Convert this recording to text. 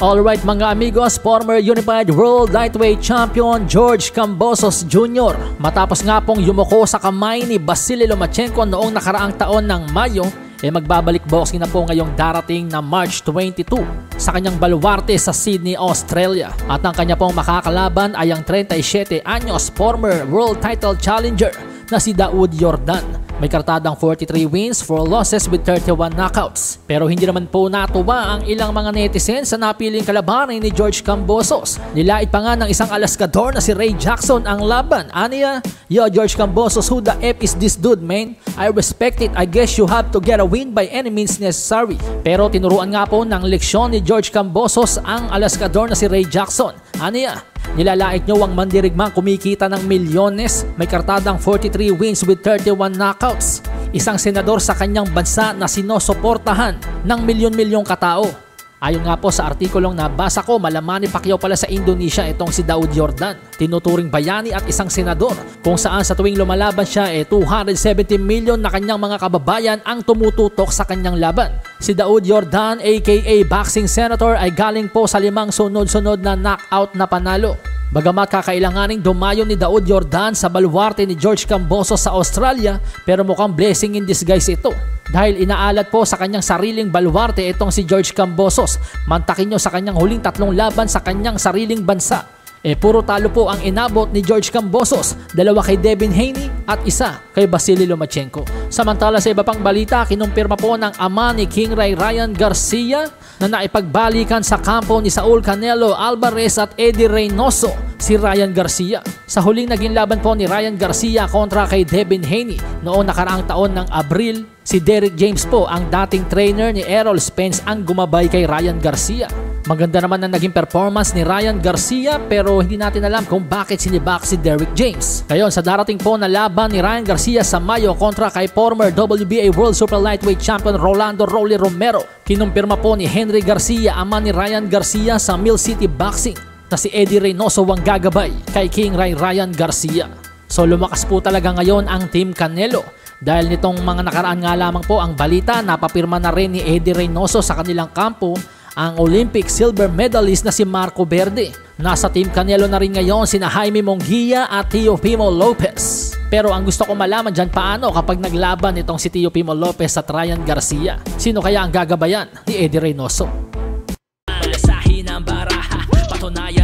Alright mga amigos, former Unified World Lightweight Champion George Kambosos Jr. matapos nga pong yumuko sa kamay ni Vasily Lomachenko noong nakaraang taon ng Mayo, magbabalik boxing na po ngayong darating na March 22 sa kanyang baluarte sa Sydney, Australia. At ang kanya pong makakalaban ay ang 37 anyos former world title challenger na si Daud Yordan. May kartadang 43 wins, 4 losses with 31 knockouts. Pero hindi naman po natuwa ang ilang mga netizens sa napiling kalabanin ni George Kambosos. Nilait pa nga ng isang alaskador na si Ray Jackson ang laban. Aniya, "Yo George Kambosos, who the F is this dude, man? I respect it. I guess you have to get a win by any means necessary." Pero tinuruan nga po ng leksyon ni George Kambosos ang alaskador na si Ray Jackson. Aniya, "Nilalait nyo ang mandirigmang kumikita ng milyones, may kartadang 43 wins with 31 knockouts. Isang senador sa kanyang bansa na sinusuportahan ng milyon-milyong katao." Ayon nga po sa artikulong nabasa ko, malaman ni Pacquiao pala sa Indonesia itong si Daud Yordan. Tinuturing bayani at isang senador kung saan sa tuwing lumalaban siya 270 million na kanyang mga kababayan ang tumututok sa kanyang laban. Si Daud Yordan aka Boxing Senator ay galing po sa 5 sunod-sunod na knockout na panalo. Bagamat kakailanganing dumayo ni Daud Yordan sa baluarte ni George Kambosos sa Australia, pero mukhang blessing in disguise ito. Dahil inaalat po sa kanyang sariling baluarte itong si George Kambosos. Mantakin nyo sa kanyang huling 3 laban sa kanyang sariling bansa. Puro talo po ang inabot ni George Kambosos, 2 kay Devin Haney at 1 kay Vasily Lomachenko. Samantala sa iba pang balita, kinumpirma po ng ama ni King Ray Ryan Garcia na naipagbalikan sa kampo ni Saul Canelo Alvarez at Eddie Reynoso si Ryan Garcia. Sa huling naging laban po ni Ryan Garcia kontra kay Devin Haney noong nakaraang taon ng Abril, si Derrick James po ang dating trainer ni Errol Spence ang gumabay kay Ryan Garcia. Maganda naman ang naging performance ni Ryan Garcia pero hindi natin alam kung bakit sinibak si Derrick James. Ngayon sa darating po na laban ni Ryan Garcia sa Mayo kontra kay former WBA World Super Lightweight Champion Rolando Rolly Romero, kinumpirma po ni Henry Garcia, ama ni Ryan Garcia, sa Mill City Boxing na si Eddie Reynoso ang gagabay kay King Ryan Garcia. So lumakas po talaga ngayon ang Team Canelo. Dahil nitong mga nakaraan nga lamang po ang balita, napapirma na rin ni Eddie Reynoso sa kanilang kampo ang Olympic silver medalist na si Marco Verde. Nasa Team Canelo na rin ngayon sina Jaime Munguia at Teofimo Lopez. Pero ang gusto ko malaman dyan, paano kapag naglaban itong si Teofimo Lopez at Ryan Garcia? Sino kaya ang gagabayan ni Eddie Reynoso? Palasahin ang baraha, patunayan